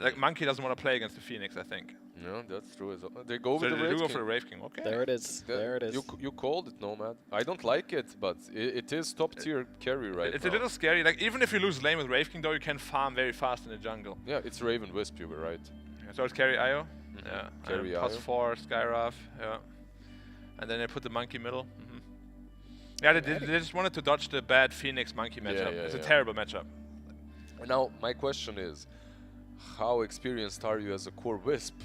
like Monkey doesn't want to play against the Phoenix, I think. No, that's true. They go So with the they Wraith do go King. for the Wraith King. Okay. There it is. There it is. You called it, Nomad. I don't like it, but it is top tier carry right It's now. a little scary. Like even if you lose lane with Wraith King, though, you can farm very fast in the jungle. Yeah, it's Raven Wisp. You were right. Yeah, so it's carry IO. Yeah. Carry +4 Skywrath. Yeah. And then they put the Monkey middle. Yeah, they just wanted to dodge the bad Phoenix Monkey matchup. It's a terrible matchup. Now my question is, how experienced are you as a core Wisp?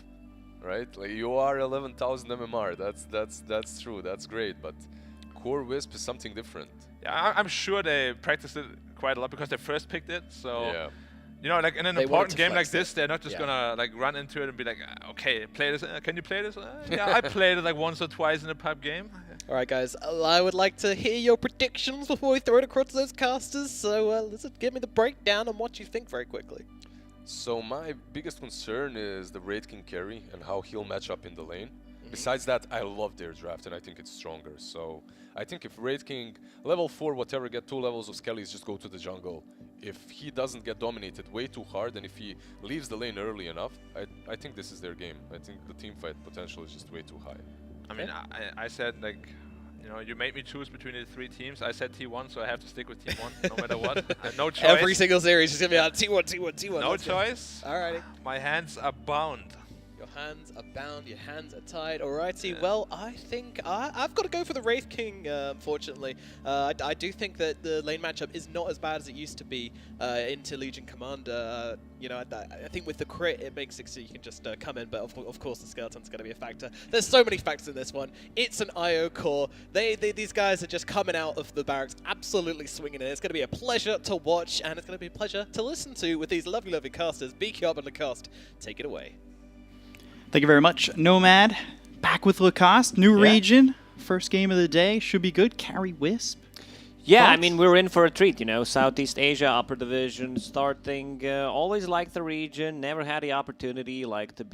Right, like you are 11,000 MMR. That's true. That's great. But core Wisp is something different. Yeah, I'm sure they practiced it quite a lot because they first picked it. So yeah. you know, like in an They important wanted to game like flex this, it. they're not just Yeah. gonna like run into it and be like, okay, play this. Can you play this? Yeah, I played it like once or twice in a pub game. All right, guys. I would like to hear your predictions before we throw it across those casters. So listen, give me the breakdown on what you think very quickly. So my biggest concern is the Wraith King carry and how he'll match up in the lane. Besides that, I love their draft and I think it's stronger. So I think if Wraith King level 4, whatever, get 2 levels of Skellies, just go to the jungle. If he doesn't get dominated way too hard and if he leaves the lane early enough, I think this is their game. I think the team fight potential is just way too high. I mean, I said like, you know, you made me choose between the 3 teams. I said T1, so I have to stick with T1 no matter what. No choice. Every single series is going to be on T1, T1, T1. No choice. Alrighty. My hands are bound. Your hands are bound, your hands are tied. Alrighty, well, I think I've got to go for the Wraith King, unfortunately. I do think that the lane matchup is not as bad as it used to be into Legion Commander. You know, I think with the crit, it makes it so you can just come in, but of course the Skeleton's going to be a factor. There's so many factors in this one. It's an IO core. These guys are just coming out of the barracks, absolutely swinging it. It's going to be a pleasure to watch, and it's going to be a pleasure to listen to with these lovely, lovely casters. BQ up and Lacoste, take it away. Thank you very much, Nomad. Back with Lacoste, new region. First game of the day, should be good. Carry Wisp. Yeah, Thoughts? I mean, we're in for a treat, you know. Southeast Asia, upper division, starting. Always liked the region, never had the opportunity, like, to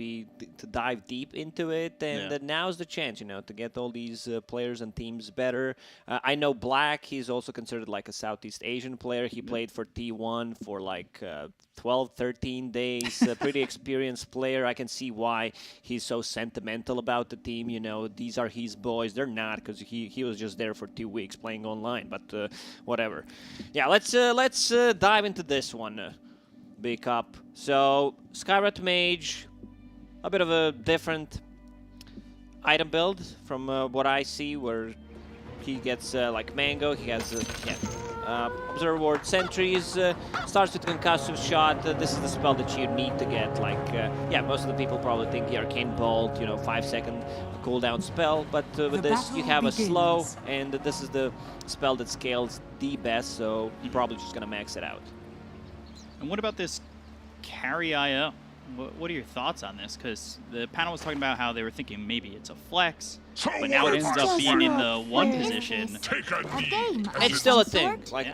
dive deep into it. And now's the chance, you know, to get all these players and teams better. I know Black, he's also considered like a Southeast Asian player. He played for T1 for like 12, 13 days. A pretty experienced player. I can see why he's so sentimental about the team, you know. These are his boys. They're not, because he was just there for 2 weeks playing online. But whatever. Yeah, let's dive into this one. Big up. So Skywrath Mage, a bit of a different item build from what I see, where he gets like Mango. He has Observer Ward Sentries, starts with Concussive Shot. This is the spell that you need to get. Like, yeah, most of the people probably think the Arcane Bolt, you know, 5-second cooldown spell. But with this, you have a slow, and this is the spell that scales the best, so you're probably just going to max it out. And what about this carry IO? What are your thoughts on this? Because the panel was talking about how they were thinking maybe it's a flex, but now it ends up being in the 1 position. It's still a thing. Like,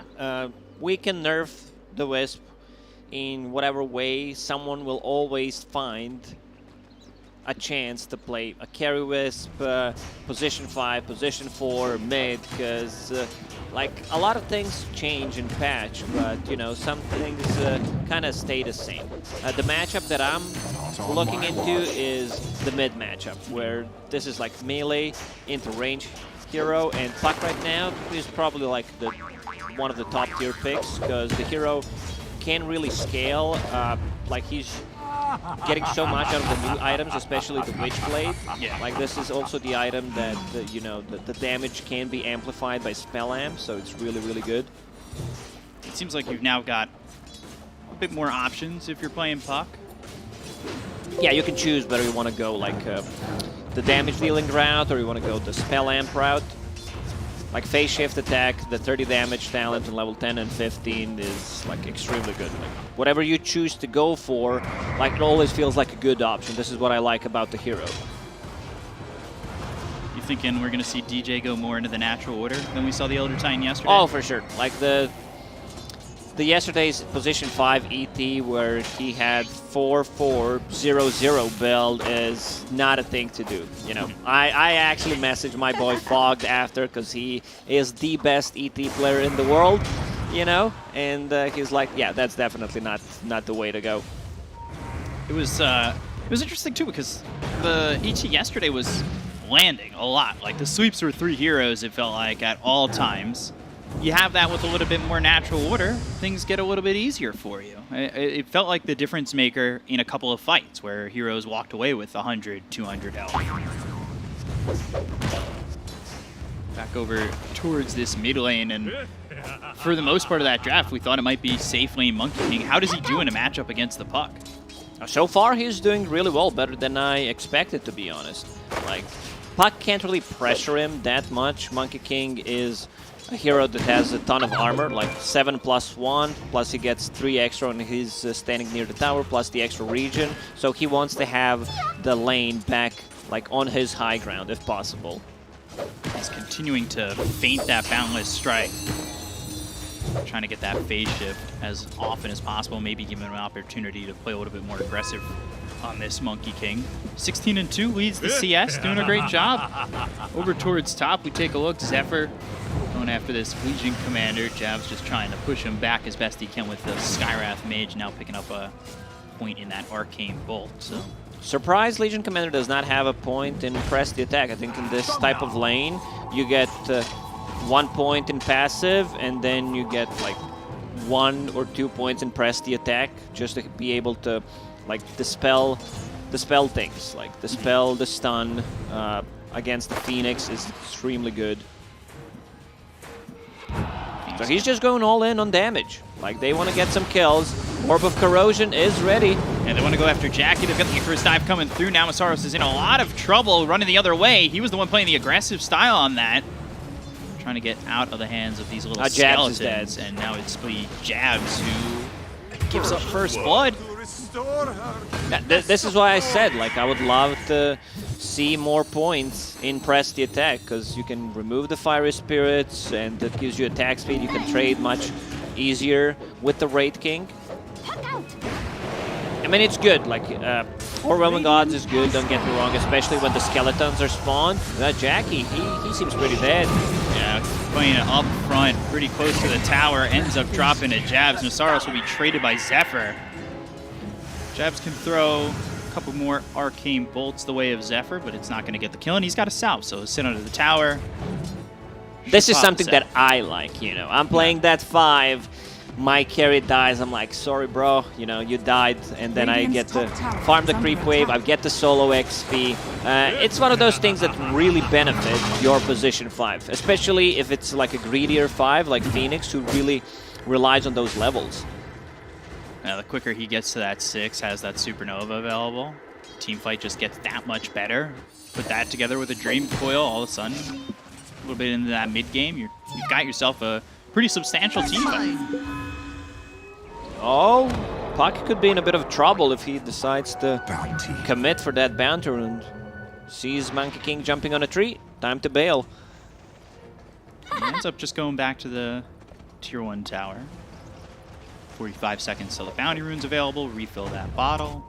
we can nerf the Wisp in whatever way. Someone will always find a chance to play a carry Wisp, position 5, position 4, mid, because like a lot of things change in patch, but you know, some things kind of stay the same. The matchup that I'm looking into is the mid matchup, where this is like melee into range hero, and Puck right now is probably like one of the top tier picks, because the hero can really scale. Like, he's getting so much out of the new items, especially the Witchblade. Yeah. Like, this is also the item that, you know, the damage can be amplified by Spell Amp, so it's really, really good. It seems like you've now got a bit more options if you're playing Puck. Yeah, you can choose whether you want to go, like, the damage dealing route, or you want to go the Spell Amp route. Like, phase shift attack, the 30 damage talent on level 10 and 15 is like extremely good. Like, whatever you choose to go for, like, it always feels like a good option. This is what I like about the hero. You thinking we're going to see DJ go more into the natural order than we saw the Elder Titan yesterday? Oh, for sure. Like, the yesterday's position 5 ET, where he had 4-4-0-0 build, is not a thing to do. You know, I actually messaged my boy Fogged after, because he is the best ET player in the world, you know, and he's like, yeah, that's definitely not the way to go. It was interesting too because the ET yesterday was landing a lot. Like the sweeps were 3 heroes, it felt like, at all times. You have that with a little bit more natural order, things get a little bit easier for you. It felt like the difference maker in a couple of fights where heroes walked away with 100, 200 health. Back over towards this mid lane, and for the most part of that draft, we thought it might be safe lane Monkey King. How does he do in a matchup against the Puck? So far, he's doing really well, better than I expected, to be honest. Like, Puck can't really pressure him that much. Monkey King is a hero that has a ton of armor, like 7+1, plus he gets 3 extra when he's standing near the tower, plus the extra regen. So he wants to have the lane back, like, on his high ground, if possible. He's continuing to feint that Boundless Strike. Trying to get that phase shift as often as possible, maybe give him an opportunity to play a little bit more aggressive on this Monkey King. 16-2 leads the CS, doing a great job. Over towards top, we take a look. Zephyr going after this Legion Commander. Jav's just trying to push him back as best he can with the Skywrath Mage, now picking up a point in that Arcane Bolt. So, surprise, Legion Commander does not have a point in press the attack. I think in this type of lane, you get 1 point in passive, and then you get like 1 or 2 points in press the attack, just to be able to like dispel things, like dispel the stun against the Phoenix is extremely good. So he's just going all in on damage. Like, they want to get some kills. Orb of Corrosion is ready. And they want to go after Jackie. They've got the first dive coming through. Now Masaros is in a lot of trouble running the other way. He was the one playing the aggressive style on that. Trying to get out of the hands of these little skeletons. And now it's Jabs who gives up first blood. This is why I said, like, I would love to see more points in press the attack, because you can remove the Fiery Spirits, and that gives you attack speed. You can trade much easier with the Wraith King. I mean, it's good. Like, Overwhelming Odds is good, don't get me wrong, especially when the skeletons are spawned. Jackie, he seems pretty dead. Yeah, playing it up front, pretty close to the tower, ends up dropping to Jabs. Nasaros will be traded by Zephyr. Jabs can throw a couple more Arcane Bolts the way of Zephyr, but it's not going to get the kill, and he's got a salve, so he'll sit under the tower. This is something that I like, you know. I'm playing that 5, my carry dies, I'm like, sorry bro, you know, you died, and then I get to farm the creep wave, I get the solo XP. It's one of those things that really benefit your position 5, especially if it's like a greedier 5 like Phoenix, who really relies on those levels. Now, the quicker he gets to that 6, has that Supernova available, teamfight just gets that much better. Put that together with a Dream Coil, all of a sudden, a little bit into that mid-game, you've got yourself a pretty substantial teamfight. Oh, Puck could be in a bit of trouble if he decides to commit for that bounty rune. Sees Monkey King jumping on a tree, time to bail. He ends up just going back to the Tier 1 tower. 45 seconds till the bounty rune's available, refill that bottle.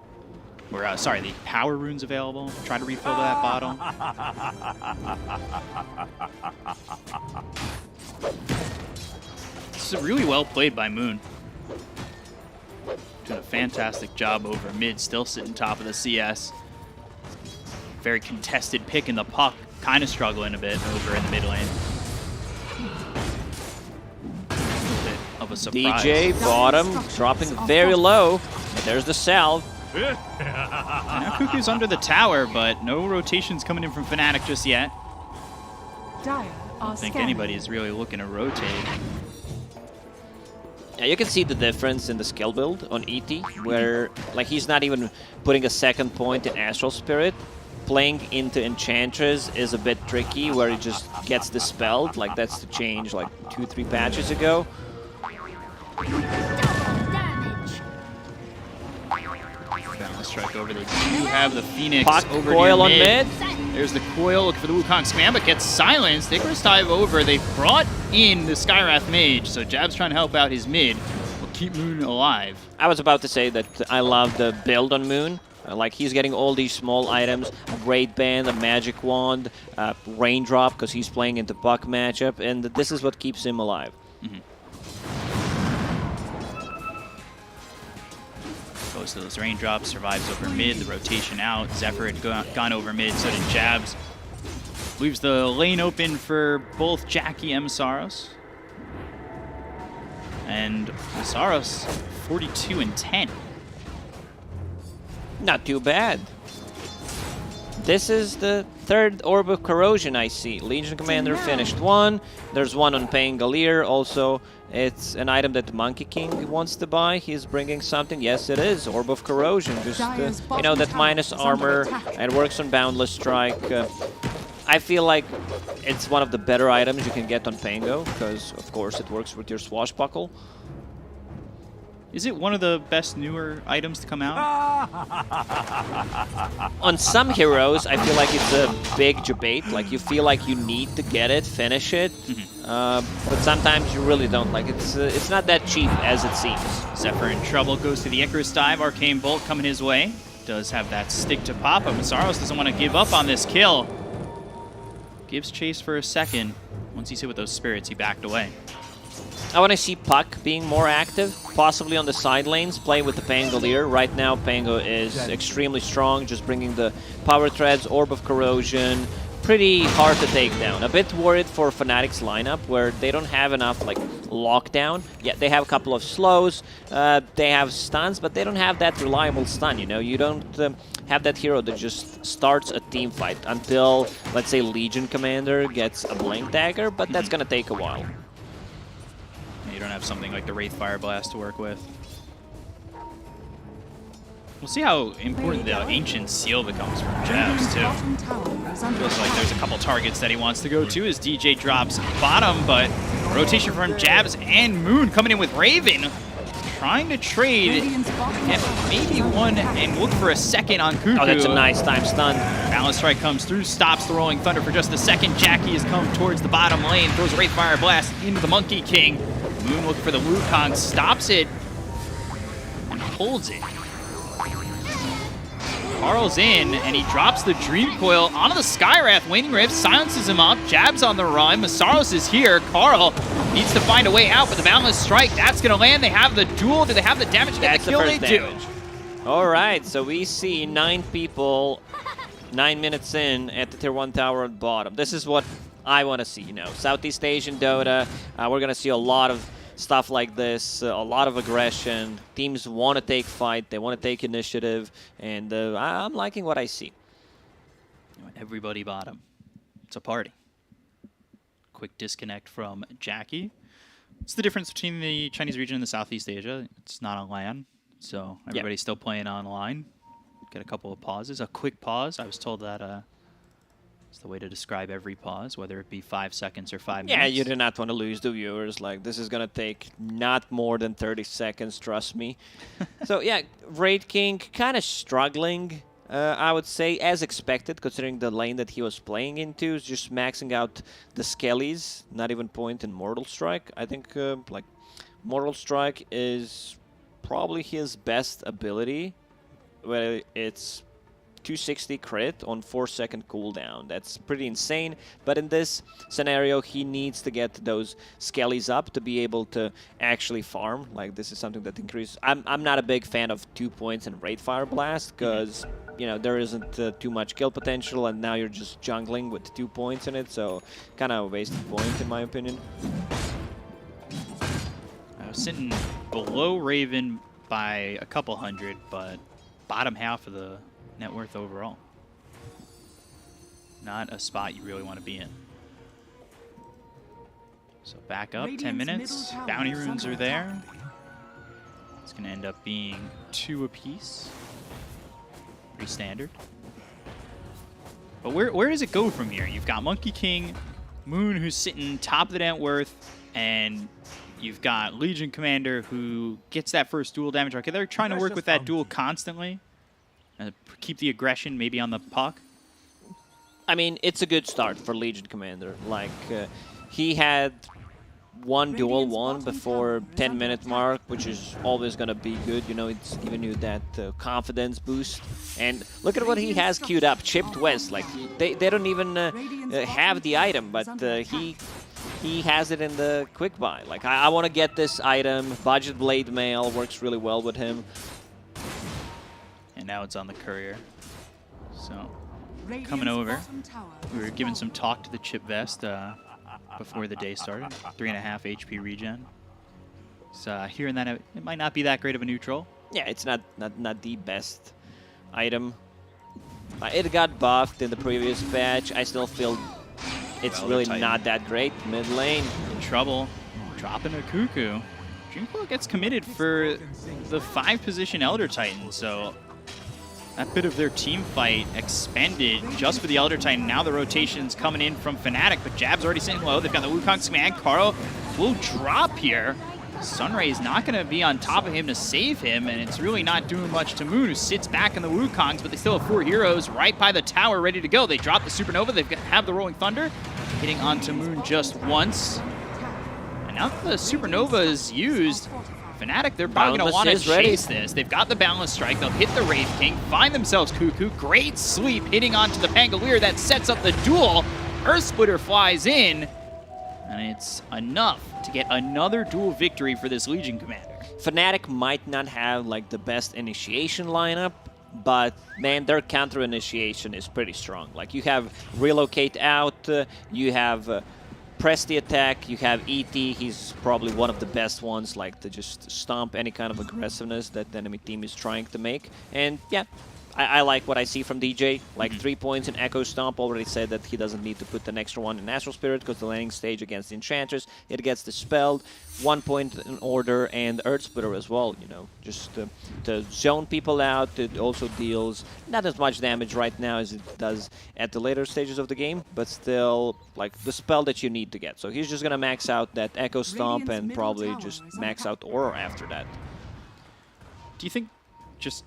Or, sorry, the power rune's available. Try to refill that bottle. This is really well played by Moon. Doing a fantastic job over mid, still sitting top of the CS. Very contested pick in the Puck, kind of struggling a bit over in the mid lane. Of a surprise. DJ, bottom, dropping very low. There's the salve. Now Cuckoo's under the tower, but no rotations coming in from Fnatic just yet. I don't think anybody is really looking to rotate. Yeah, you can see the difference in the skill build on ET, where like he's not even putting a second point in Astral Spirit. Playing into Enchantress is a bit tricky, where it just gets dispelled. Like, that's the change like 2-3 patches ago. Balance strike over. They do have the Phoenix Puck, over coil on mid. mid. There's the coil. Look for the Wukong spam, but gets silenced. Icarus dive over. They brought in the Skywrath Mage, so Jab's trying to help out his mid. Will keep Moon alive. I was about to say that I love the build on Moon. Like, he's getting all these small items, a Great Band, a Magic Wand, Raindrop, because he's playing into Puck matchup, and this is what keeps him alive. So most of those raindrops, survives over mid, the rotation out. Zephyr had gone over mid, so did Jabs. Leaves the lane open for both Jackie and Masaros. And Masaros, 42 and 10. Not too bad. This is the third Orb of Corrosion I see. Legion Commander finished one. There's one on Pangolier. Also, it's an item that Monkey King wants to buy. He's bringing something. Yes, it is. Orb of Corrosion. Just, you know, that minus armor. It works on Boundless Strike. I feel like it's one of the better items you can get on Pango, because, of course, it works with your Swashbuckle. Is it one of the best newer items to come out? On some heroes, I feel like it's a big debate. Like, you feel like you need to get it, finish it, but sometimes you really don't. Like, it's not that cheap as it seems. Zephyr in trouble, goes to the Icarus dive. Arcane Bolt coming his way. Does have that stick to pop, but Masaros doesn't want to give up on this kill. Gives chase for a second. Once he's hit with those spirits, he backed away. I want to see Puck being more active, possibly on the side lanes, play with the Pangolier. Right now, Pango is extremely strong, just bringing the Power Threads, Orb of Corrosion. Pretty hard to take down. A bit worried for Fnatic's lineup, where they don't have enough, like, lockdown. Yeah, they have a couple of slows, they have stuns, but they don't have that reliable stun, you know? You don't have that hero that just starts a team fight until, let's say, Legion Commander gets a Blink Dagger, but that's gonna take a while. You don't have something like the Wraith Fire Blast to work with. We'll see how important the Ancient Seal becomes from Jabs, too. Feels like there's a couple targets that he wants to go to as DJ drops bottom, but rotation from Jabs and Moon coming in with Raven. Trying to trade, get maybe one and look for a second on Cuckoo. Oh, that's a nice time stun. Balance Strike comes through, stops the Rolling Thunder for just a second. Jackie has come towards the bottom lane, throws a Wraith Fire Blast into the Monkey King. Moon looking for the Wukong, stops it, and holds it. Carl's in, and he drops the Dream Coil onto the Skywrath. Waning Rift silences him up. Jabs on the run. Masaros is here. Carl needs to find a way out, but the Boundless Strike, that's going to land. They have the duel. Do they have the damage to get the kill? They do. All right, so we see 9 people, 9 minutes in at the Tier 1 tower at bottom. This is what I want to see, you know. Southeast Asian Dota, we're going to see a lot of stuff like this, a lot of aggression. Teams want to take fight, they want to take initiative, and I'm liking what I see. Everybody bottom. It's a party. Quick disconnect from Jackie. It's the difference between the Chinese region and the Southeast Asia. It's not on LAN, so everybody's still playing online. Get a couple of pauses. A quick pause. I was told that it's the way to describe every pause, whether it be 5 seconds or 5 minutes. Yeah, you do not want to lose the viewers. Like, this is going to take not more than 30 seconds, trust me. So, yeah, Wraith King kind of struggling, I would say, as expected, considering the lane that he was playing into, is just maxing out the Skellies, not even point in Mortal Strike. I think, like, Mortal Strike is probably his best ability, where it's 260 crit on 4-second cooldown. That's pretty insane, but in this scenario he needs to get those Skellies up to be able to actually farm. Like, this is something that increases. I'm not a big fan of 2 points and Wraith Fire Blast, because you know, there isn't too much kill potential, and now you're just jungling with 2 points in it, so kind of a wasted point in my opinion. I was sitting below Raven by a couple hundred, but bottom half of the net worth overall. Not a spot you really want to be in. So back up, 10 minutes. Bounty runes are there. It's going to end up being 2 apiece. Pretty standard. But where does it go from here? You've got Monkey King, Moon, who's sitting top of the net worth, and you've got Legion Commander, who gets that first dual damage. Okay, they're trying to work with that duel constantly. Keep the aggression maybe on the puck. I mean, it's a good start for Legion Commander. Like, he had one duel won before 10-minute mark, which is always going to be good. You know, it's giving you that confidence boost. And look at what he has queued up, Chipped West. Like, they don't even have the item, but he has it in the quick buy. Like, I want to get this item. Budget Blade Mail works really well with him. And now it's on the courier. So, coming over. We were giving some talk to the chip vest before the day started. 3.5 HP regen. So, hearing that it might not be that great of a neutral. Yeah, it's not the best item. It got buffed in the previous patch. I still feel it's really not that great. Mid lane. In trouble. Dropping a Cuckoo. Dreamcoil gets committed for the 5-position Elder Titan, so that bit of their team fight expended just for the Elder Titan. Now the rotation's coming in from Fnatic, but Jab's already sitting low. They've got the Wukong's command. Karo will drop here. Sunray's not going to be on top of him to save him, and it's really not doing much to Moon, who sits back in the Wukongs, but they still have 4 heroes right by the tower ready to go. They drop the Supernova. They have the Rolling Thunder, hitting onto Moon just once. And now that the Supernova is used, Fnatic, they're probably going to want to chase this. They've got the Balance Strike. They'll hit the Wraith King, find themselves Cuckoo. Great sweep hitting onto the Pangolier. That sets up the duel. Earth Splitter flies in, and it's enough to get another duel victory for this Legion commander. Fnatic might not have like the best initiation lineup, but man, their counter initiation is pretty strong. Like you have Relocate Out, you have Press the Attack, you have ET, he's probably one of the best ones, like to just stomp any kind of aggressiveness that the enemy team is trying to make. And yeah, I like what I see from DJ, like 3 points in Echo Stomp. Already said that he doesn't need to put an extra one in Astral Spirit because the landing stage against the Enchantress, it gets dispelled. 1 point in Order and Earth Splitter as well, you know, just to zone people out. It also deals not as much damage right now as it does at the later stages of the game, but still like the spell that you need to get. So he's just going to max out that Echo Stomp and probably just max out Aura after that. Do you think just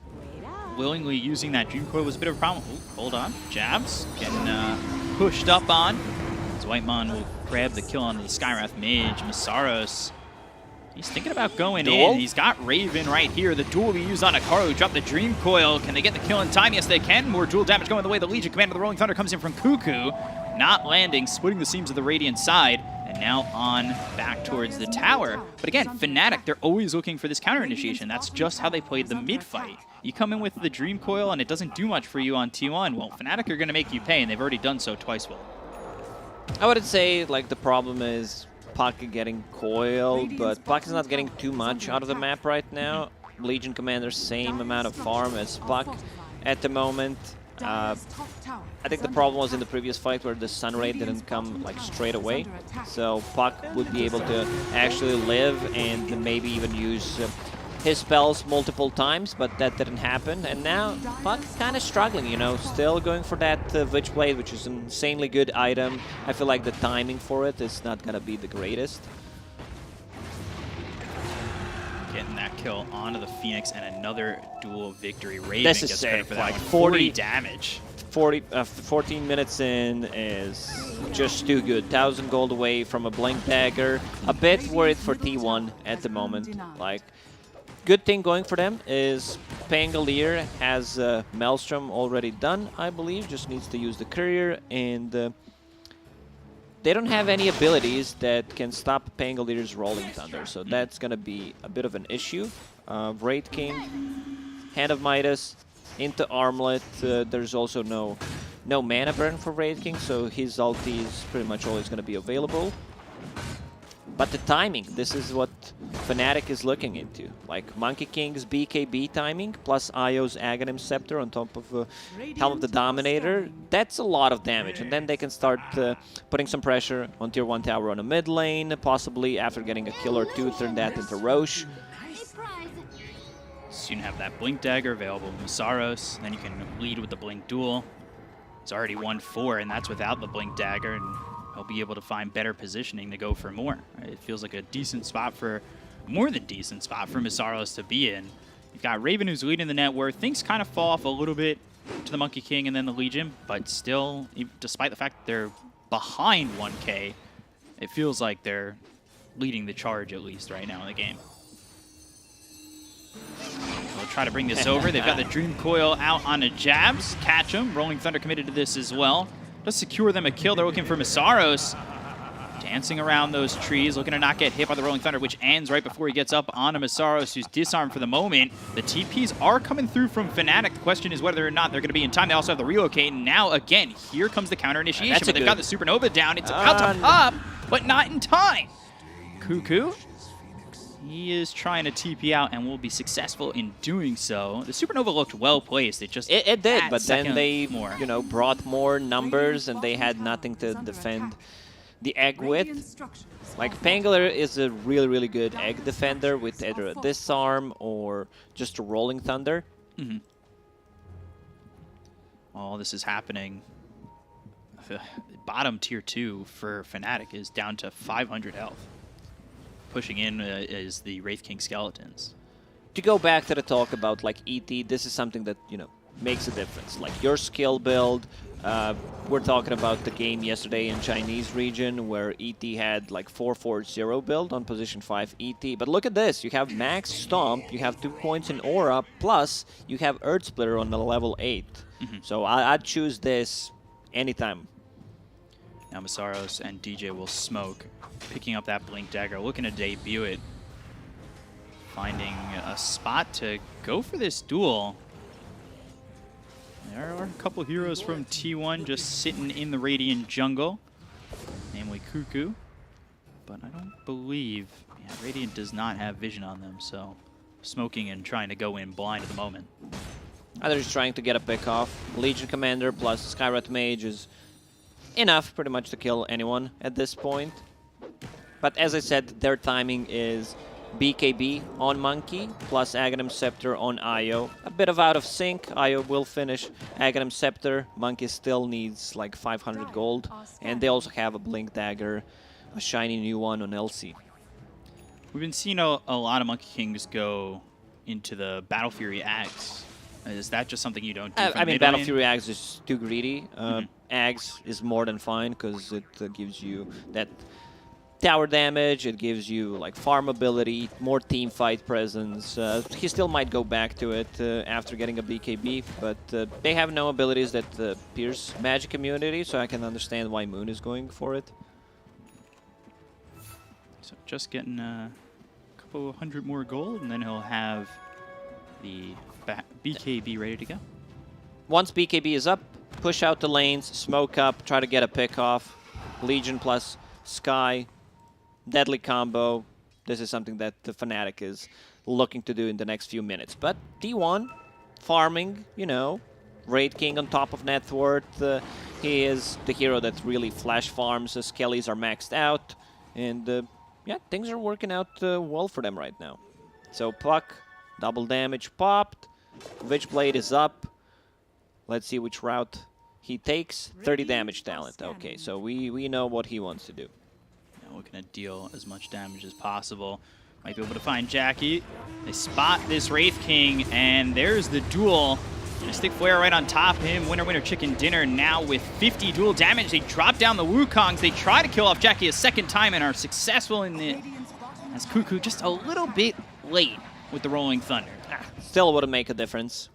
willingly using that Dreamcoil was a bit of a problem? Ooh, hold on. Jabs getting pushed up on. As Whitemon will grab the kill onto the Skywrath Mage. Masaros, he's thinking about going in. He's got Raven right here. The duel we use on Akaro, who dropped the Dreamcoil. Can they get the kill in time? Yes, they can. More duel damage going the way. The Legion commander, the Rolling Thunder, comes in from Cuckoo. Not landing, splitting the seams of the Radiant side. And now on back towards the tower. But again, Fnatic, they're always looking for this counter initiation. That's just how they played the mid fight. You come in with the Dreamcoil and it doesn't do much for you on T1. Well, Fnatic are going to make you pay, and they've already done so twice. Will. I would say like the problem is Puck getting coiled, but Puck is not getting too much out of the map right now. Legion commander, same amount of farm as Puck at the moment. I think the problem was in the previous fight where the Sunray didn't come like straight away, so Puck would be able to actually live and maybe even use his spells multiple times, but that didn't happen. And now Puck's kind of struggling, you know, still going for that Witchblade, which is an insanely good item. I feel like the timing for it is not gonna be the greatest. Getting that kill onto the Phoenix and another duel victory. Raven this is gets sick. credit for that. Like 40 damage. 14 minutes in is just too good. 1,000 gold away from a Blink Dagger. A bit worried for T1 at the moment. Like, good thing going for them is Pangolier has Maelstrom already done, I believe. Just needs to use the Courier, and they don't have any abilities that can stop Pangolier's Rolling Thunder, so that's going to be a bit of an issue. Wraith King, Hand of Midas, into Armlet. There's also no mana burn for Wraith King, so his ulti is pretty much always going to be available. But the timing, this is what Fnatic is looking into. Like Monkey King's BKB timing, plus Io's Aghanim Scepter on top of Helm of the Dominator. That's a lot of damage, and then they can start putting some pressure on Tier 1 tower on a mid lane, possibly after getting a kill or two, turn that into Roche. Soon have that Blink Dagger available with Masaros, then you can lead with the Blink Duel. It's already 1-4, and that's without the Blink Dagger, and he'll be able to find better positioning to go for more. It feels like a decent spot for, more than decent spot for Masaros to be in. You've got Raven who's leading the net where things kind of fall off a little bit to the Monkey King and then the Legion, but still, despite the fact that they're behind 1K, it feels like they're leading the charge at least right now in the game. They'll try to bring this over. They've got the Dreamcoil out on the Jabs. Catch him. Rolling Thunder committed to this as well. Does secure them a kill. They're looking for Masaros. dancing around those trees, looking to not get hit by the Rolling Thunder, which ends right before he gets up on a Masaros, who's disarmed for the moment. The TPs are coming through from Fnatic. The question is whether or not they're going to be in time. They also have the relocate, and now, again, here comes the counter initiation, but they've got the Supernova down. It's about to pop, but not in time. Cuckoo, he is trying to TP out and will be successful in doing so. The Supernova looked well placed. It just it did, but then they you know, brought more numbers and they had nothing to defend the egg with. Like, Pangler is a really, really good egg defender with either a disarm or just a Rolling Thunder. Mm-hmm. All this is happening. The bottom tier 2 for Fnatic is down to 500 health. Pushing in is the Wraith King Skeletons. To go back to the talk about like ET, this is something that, you know, makes a difference. Like your skill build, we're talking about the game yesterday in Chinese region where ET had like 4-4-0 build on position 5 ET. But look at this, you have max stomp, you have 2 points in aura, plus you have Earth Splitter on the level 8. Mm-hmm. So I'd choose this anytime. Now Masaros and DJ will smoke, picking up that Blink Dagger, looking to debut it. Finding a spot to go for this duel. There are a couple heroes from T1 just sitting in the Radiant jungle, namely Cuckoo. But I don't believe, Radiant does not have vision on them, so smoking and trying to go in blind at the moment. They're just trying to get a pick off. Legion Commander plus Skywrath Mage is enough pretty much to kill anyone at this point. But as I said, their timing is BKB on Monkey plus Aghanim Scepter on Io. A bit of out of sync. Io will finish Aghanim Scepter. Monkey still needs like 500 gold. And they also have a Blink Dagger, a shiny new one on LC. We've been seeing a lot of Monkey Kings go into the Battle Fury Axe. Is that just something you don't do? I mean, Battle Fury Axe is too greedy. Axe is more than fine because it gives you that tower damage, it gives you like farm ability, more team fight presence. He still might go back to it after getting a BKB, but they have no abilities that pierce magic immunity, so I can understand why Moon is going for it. So just getting a couple hundred more gold, and then he'll have the BKB ready to go. Once BKB is up, push out the lanes, smoke up, try to get a pick off. Legion plus Sky. Deadly combo. This is something that the Fnatic is looking to do in the next few minutes. But T1, farming, you know, Raid King on top of net worth. He is the hero that really flash farms. His Kellys are maxed out. And yeah, things are working out well for them right now. So Puck, double damage popped. Witchblade is up. Let's see which route he takes. 30 damage talent. Okay, so we know what he wants to do. Looking to deal as much damage as possible. Might be able to find Jackie. They spot this Wraith King, and there's the duel. Gonna stick Flare right on top of him. Winner, winner, chicken dinner. Now with 50 duel damage, they drop down the Wukongs. They try to kill off Jackie a second time and are successful in it. As Cuckoo just a little bit late with the Rolling Thunder. Still wouldn't make a difference,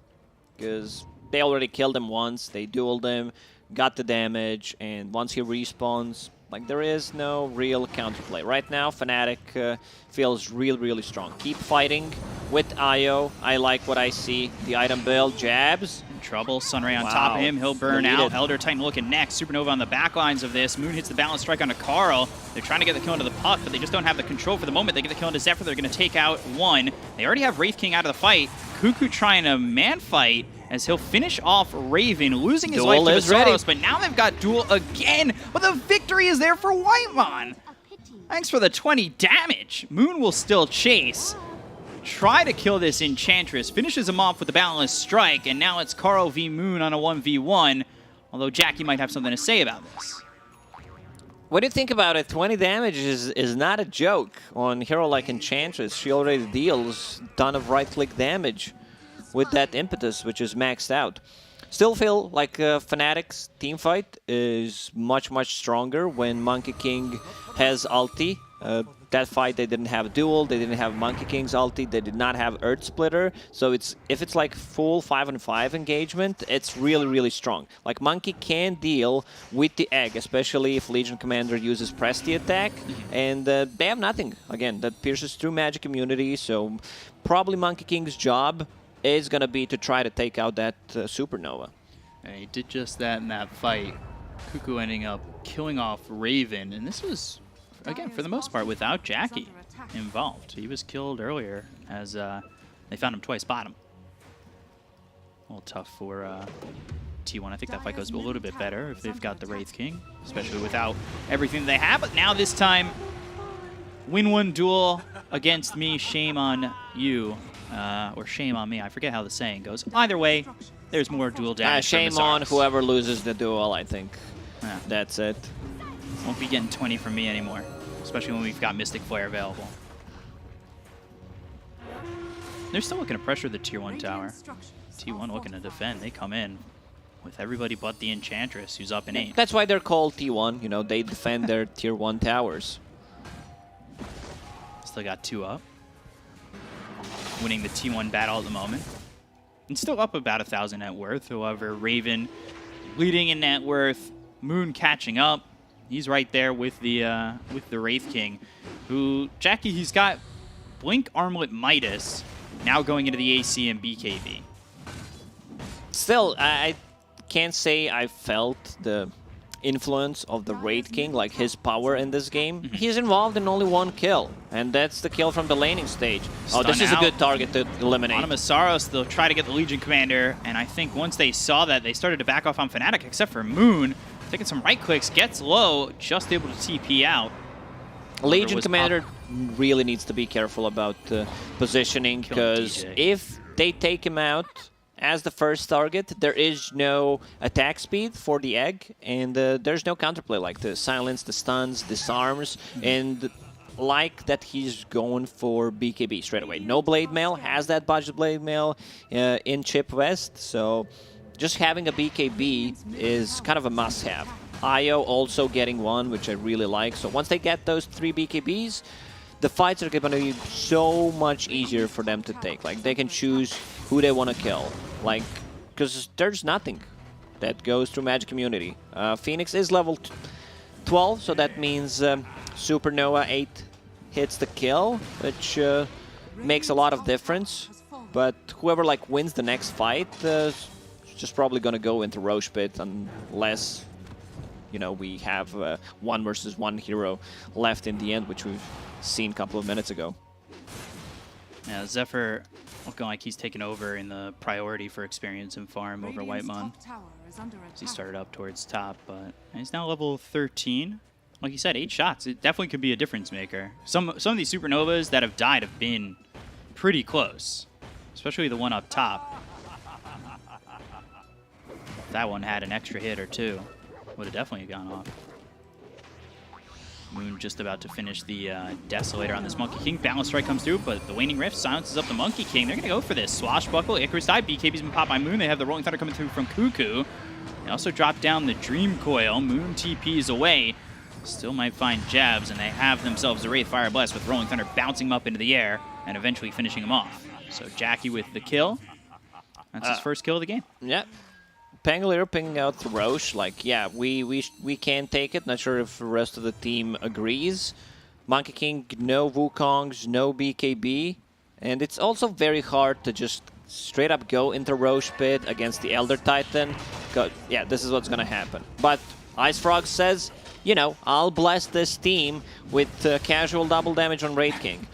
because they already killed him once. They dueled him, got the damage, and once he respawns, like, there is no real counterplay. Right now, Fnatic feels really strong. Keep fighting with Io. I like what I see. The item build, jabs. In trouble. Sunray on top of him. He'll burn out. Elder Titan looking next. Supernova on the back lines of this. Moon hits the balance strike onto Carl. They're trying to get the kill into the Puck, but they just don't have the control for the moment. They get the kill into Zephyr. They're going to take out one. They already have Wraith King out of the fight. Cuckoo trying to man fight as he'll finish off Raven, losing his life to Masaros, but now they've got duel again, but the victory is there for Whitemon. Thanks for the 20 damage. Moon will still chase. Try to kill this Enchantress, finishes him off with the Boundless Strike, and now it's Carl v Moon on a 1v1, although Jackie might have something to say about this. When you think about it, 20 damage is not a joke on a hero like Enchantress. She already deals a ton of right-click damage with that impetus, which is maxed out. Still feel like Fnatic's teamfight is much stronger when Monkey King has ulti. that fight they didn't have Duel, they didn't have Monkey King's ulti, they did not have Earth Splitter. So if it's like full 5-on-5 engagement, it's really, really strong. Like Monkey can deal with the egg, especially if Legion Commander uses Presty attack, and they have nothing, again, that pierces through magic immunity, so probably Monkey King's job is going to be to try to take out that Supernova. And he did just that in that fight. Cuckoo ending up killing off Raven, and this was, again, for the most part, without Jackie involved. He was killed earlier as they found him twice bottom. A little tough for T1. I think that fight goes a little bit better if they've got the Wraith King, especially without everything they have. But now this time, win one duel against me, shame on you. Or shame on me. I forget how the saying goes. Either way, there's more duel damage. Shame on whoever loses the duel, I think. Yeah. That's it. Won't be getting 20 from me anymore, especially when we've got Mystic Flare available. They're still looking to pressure the Tier 1 tower. T1 looking to defend. They come in with everybody but the Enchantress, who's up in 8. That's why they're called T1. You know, they defend their Tier 1 towers. Still got 2 up. Winning the T1 battle at the moment. And still up about 1,000 net worth. However, Raven leading in net worth. Moon catching up. He's right there with the Wraith King. Who, Jackie, he's got Blink, Armlet, Midas. Now going into the AC and BKB. Still, I can't say I felt the influence of the Wraith King, like his power in this game. He's involved in only 1 kill, and that's the kill from the laning stage. Stun this is a out. good target to eliminate. On Saros, they'll try to get the Legion Commander, and I think once they saw that, they started to back off on Fnatic, except for Moon. Taking some right clicks, gets low, just able to TP out. Legion Commander really needs to be careful about positioning, because if they take him out as the first target, there is no attack speed for the egg, and there's no counterplay like the silence, the stuns, disarms, and like that he's going for BKB straight away. No Blade Mail, has that budget Blade Mail in Chip West, so just having a BKB is kind of a must-have. Io also getting 1, which I really like, so once they get those 3 BKBs, the fights are going to be so much easier for them to take. Like, they can choose who they want to kill. Like, because there's nothing that goes through Magic Community. Phoenix is level 12, so that means Supernova 8 hits the kill, which makes a lot of difference. But whoever like wins the next fight is just probably going to go into Roche Pit unless, you know, we have 1 versus 1 hero left in the end, which we've seen a couple of minutes ago. Yeah, Zephyr looking like he's taken over in the priority for experience and farm over Whitemon. He started up towards top, but he's now level 13. Like you said, 8 shots. It definitely could be a difference maker. Some of these Supernovas that have died have been pretty close, especially the one up top. If that one had an extra hit or 2, would have definitely gone off. Moon just about to finish the Desolator on this Monkey King. Balance Strike comes through, but the Waning Rift silences up the Monkey King. They're going to go for this. Swashbuckle, Icarus dive, BKB's been popped by Moon. They have the Rolling Thunder coming through from Cuckoo. They also drop down the Dream Coil. Moon TP's away. Still might find jabs, and they have themselves the Wraith Fire Blast with Rolling Thunder bouncing him up into the air and eventually finishing him off. So Jackie with the kill. That's his first kill of the game. Yeah. Pangolier pinging out the Roche, like, yeah, we can take it. Not sure if the rest of the team agrees. Monkey King, no Wukongs, no BKB. And it's also very hard to just straight up go into Roche Pit against the Elder Titan. Yeah, this is what's going to happen. But Ice Frog says, you know, I'll bless this team with casual double damage on Wraith King.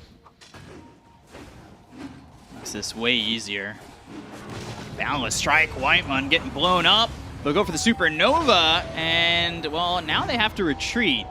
Makes this way easier. Boundless Strike, Whitemon getting blown up. They'll go for the Supernova, and, well, now they have to retreat.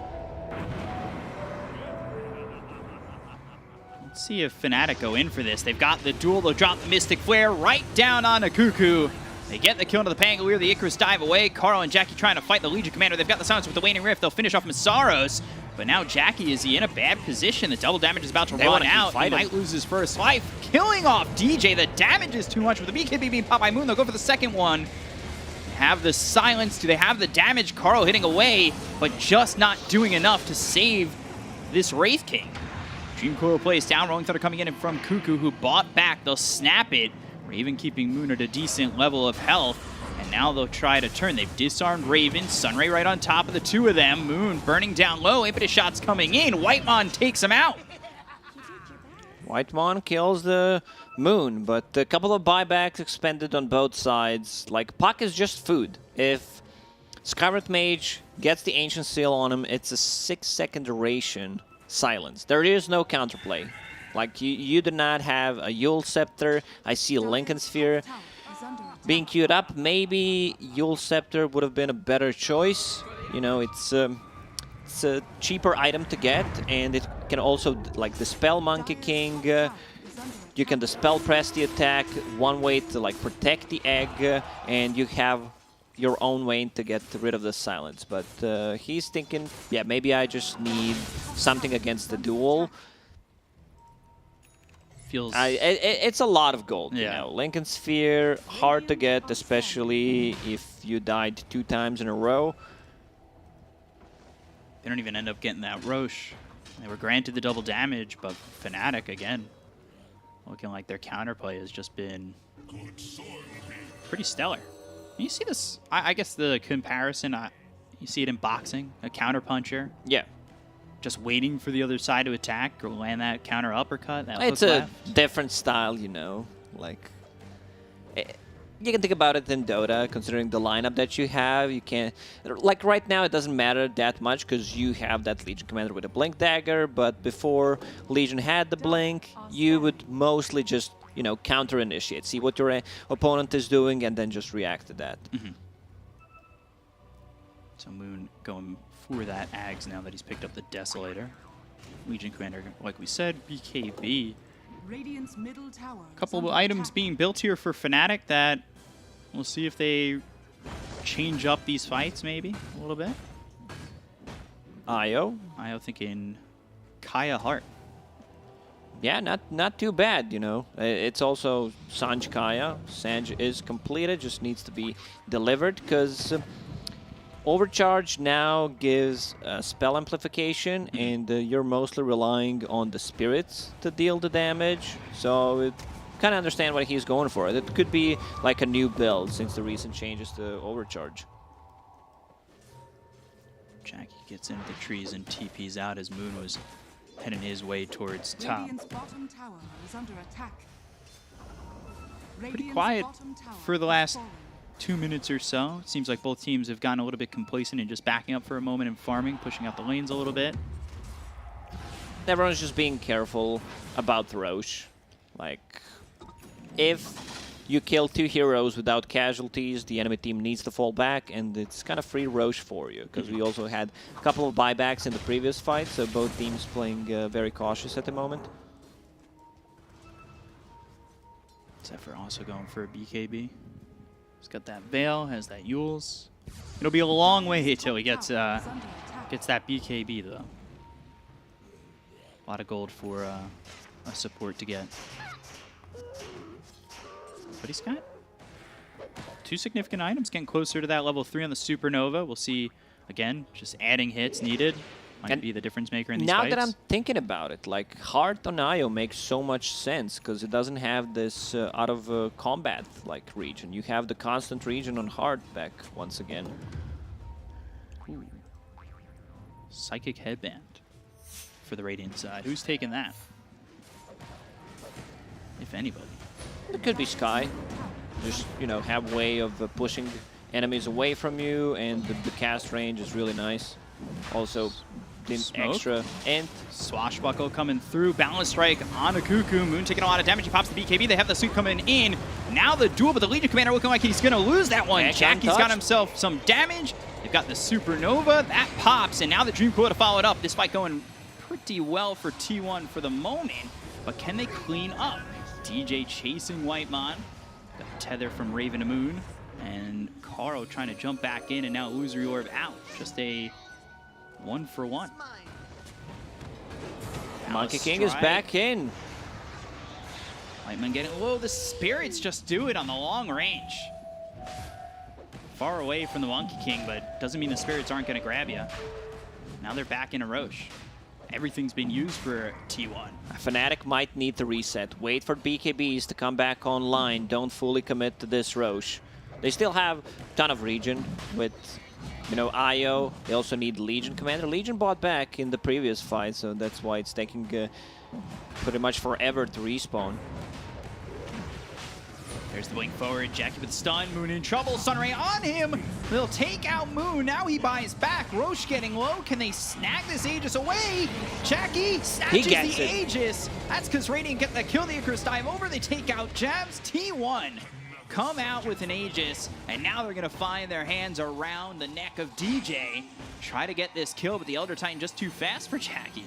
Let's see if Fnatic go in for this. They've got the duel. They'll drop the Mystic Flare right down on a Cuckoo. They get the kill into the Pangolier. The Icarus dive away. Carl and Jackie trying to fight the Legion Commander. They've got the silence with the Waning Rift. They'll finish off Saros. But now Jackie, is he in a bad position? The double damage is about to run out. He might lose his first life. Killing off DJ. The damage is too much with the BKB being popped by Moon. They'll go for the second one. Have the silence. Do they have the damage? Carl hitting away, but just not doing enough to save this Wraith King. Dream Coil plays down, Rolling Thunder coming in and from Cuckoo, who bought back. They'll snap it. Raven keeping Moon at a decent level of health. And now they'll try to turn. They've disarmed Raven. Sunray right on top of the two of them. Moon burning down low. Impetus shots coming in. Whitemon takes him out. Whitemon kills the Moon, but a couple of buybacks expended on both sides. Like, Puck is just food. If Skywrath Mage gets the Ancient Seal on him, it's a 6-second duration silence. There is no counterplay. Like, you do not have a Yule Scepter. I see Lincoln Sphere being queued up. Maybe Yule Scepter would have been a better choice. You know, it's a cheaper item to get, and it can also, like, dispel Monkey King. You can dispel press the attack, one way to, like, protect the egg, and you have your own way to get rid of the silence. But he's thinking, yeah, maybe I just need something against the duel. Feels it's a lot of gold, yeah. You know. Lincoln Sphere, hard to get, especially if you died 2 times in a row. They don't even end up getting that Roche. They were granted the double damage, but Fnatic, again, looking like their counterplay has just been pretty stellar. You see this, I guess the comparison, you see it in boxing, a counterpuncher. Yeah. Just waiting for the other side to attack or land that counter uppercut. That It's hook a left. different style, you know. Like, you can think about it in Dota, considering the lineup that you have. You can't, like right now, it doesn't matter that much because you have that Legion commander with a Blink Dagger. But before Legion had the Blink, you would mostly just, you know, counter initiate, see what your opponent is doing, and then just react to that. Mm-hmm. So Moon going for that Ags now that he's picked up the Desolator. Legion Commander, like we said, BKB. Radiant's middle tower. A couple of items being built here for Fnatic that we'll see if they change up these fights maybe a little bit. Io thinking Kaya Hart. Yeah, not too bad, you know. It's also Sanj Kaya. Sanj is completed, just needs to be delivered because Overcharge now gives spell amplification, and you're mostly relying on the spirits to deal the damage. So it kind of understand what he's going for. It could be like a new build since the recent changes to Overcharge. Jackie gets into the trees and TPs out as Moon was heading his way towards top. Radiant's bottom tower is under attack. Pretty quiet for the last 2 minutes or so. It seems like both teams have gotten a little bit complacent and just backing up for a moment and farming, pushing out the lanes a little bit. Everyone's just being careful about the Roche. Like, if you kill 2 heroes without casualties, the enemy team needs to fall back, and it's kind of free Roche for you, because we also had a couple of buybacks in the previous fight, so both teams playing very cautious at the moment. Zephyr also going for a BKB. He's got that Veil, has that Yules. It'll be a long way till he gets that BKB, though. A lot of gold for a support to get. But he's got 2 significant items, getting closer to that level 3 on the Supernova. We'll see, again, just adding hits needed. Might be the difference maker in these fights. Now that I'm thinking about it, like, Heart on Io makes so much sense because it doesn't have this out of combat like region. You have the constant region on Heart back once again. Ooh. Psychic Headband for the Radiant side. Who's taking that? If anybody. It could be Sky. Just, you know, have way of pushing enemies away from you, and the cast range is really nice. Also, the extra and Swashbuckle coming through. Balance Strike on a Cuckoo. Moon taking a lot of damage. He pops the BKB. They have the suit coming in. Now the duel, but the Legion Commander looking like he's going to lose that one. Jackie's got himself some damage. They've got the Supernova. That pops, and now the Dream Coil to follow it up. This fight going pretty well for T1 for the moment, but can they clean up? DJ chasing Whitemon. Got a tether from Raven to Moon. And Caro trying to jump back in, and now Illusory Orb out. Just a 1-for-1. Monkey King is back in. Whitemon getting low. The spirits just do it on the long range. Far away from the Monkey King, but doesn't mean the spirits aren't going to grab you. Now they're back in a Roche. everything's been used for T1. Fnatic might need to reset. Wait for BKBs to come back online. Don't fully commit to this Roche. They still have a ton of region with, you know, IO. They also need Legion Commander. Legion bought back in the previous fight, so that's why it's taking pretty much forever to respawn. There's the blink forward. Jackie with stun. Moon in trouble. Sunray on him. They'll take out Moon. Now he buys back. Roche getting low. Can they snag this Aegis away? Jackie snatches the Aegis. That's because Radiant get the kill. The Icarus dive over. They take out Jabs. T1 come out with an Aegis, and now they're going to find their hands around the neck of DJ. Try to get this kill, but the Elder Titan just too fast for Jackie.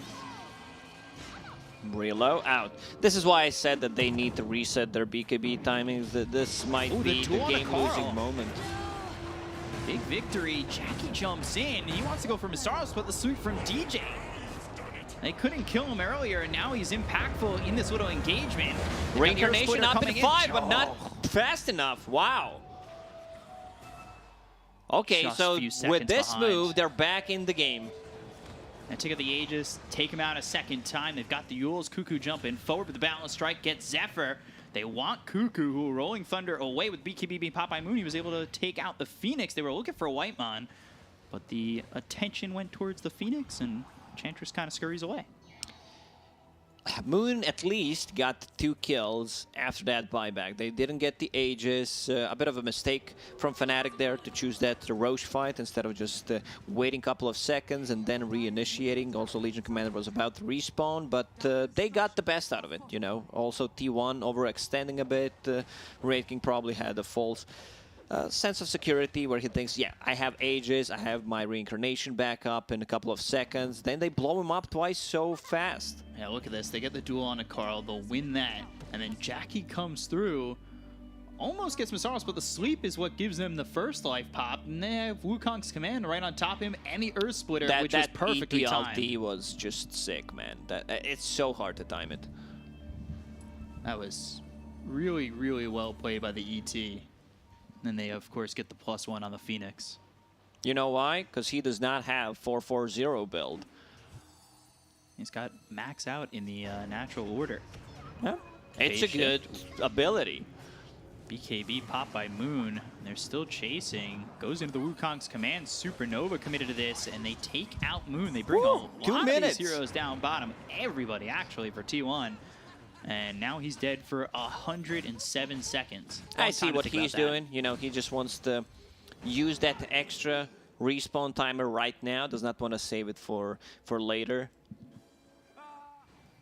Reload out. This is why I said that they need to reset their BKB timings. That this might be the game-losing moment. Big victory. Jackie jumps in. He wants to go for Misaros, but the sweep from DJ. They couldn't kill him earlier, and now he's impactful in this little engagement. Reincarnation up in 5, but not fast enough. Wow. Okay, Just so with this behind. move, they're back in the game. And take out the Aegis, take him out a second time. They've got the Yules. Cuckoo jumping forward with the balance strike, gets Zephyr. They want Cuckoo, who Rolling Thunder away with BKB being popped by Moon. He was able to take out the Phoenix. They were looking for a Whitemon, but the attention went towards the Phoenix, and Enchantress kind of scurries away. Moon at least got 2 kills after that buyback. They didn't get the Aegis. A bit of a mistake from Fnatic there to choose that Roche fight instead of just waiting a couple of seconds and then reinitiating. Also, Legion Commander was about to respawn, but they got the best out of it, you know. Also, T1 overextending a bit. Wraith King probably had a false sense of security where he thinks, yeah, I have Aegis, I have my reincarnation back up in a couple of seconds. Then they blow him up twice so fast. Yeah, look at this. They get the duel on a Carl. They'll win that. And then Jackie comes through. Almost gets Misaros, but the sleep is what gives them the first life pop. And they have Wukong's command right on top of him and the Earth Splitter, which is perfectly timed. That was just sick, man. It's so hard to time it. That was really, really well played by the ET. And they, of course, get the +1 on the Phoenix. You know why? Because he does not have 440 build. He's got max out in the natural order. Yeah. It's a good ability. BKB popped by Moon. They're still chasing. Goes into the Wukong's command. Supernova committed to this, and they take out Moon. They bring a lot of these heroes down bottom. Everybody, actually, for T1. And now he's dead for 107 seconds. I see what he's doing. You know, he just wants to use that extra respawn timer right now. Does not want to save it for later.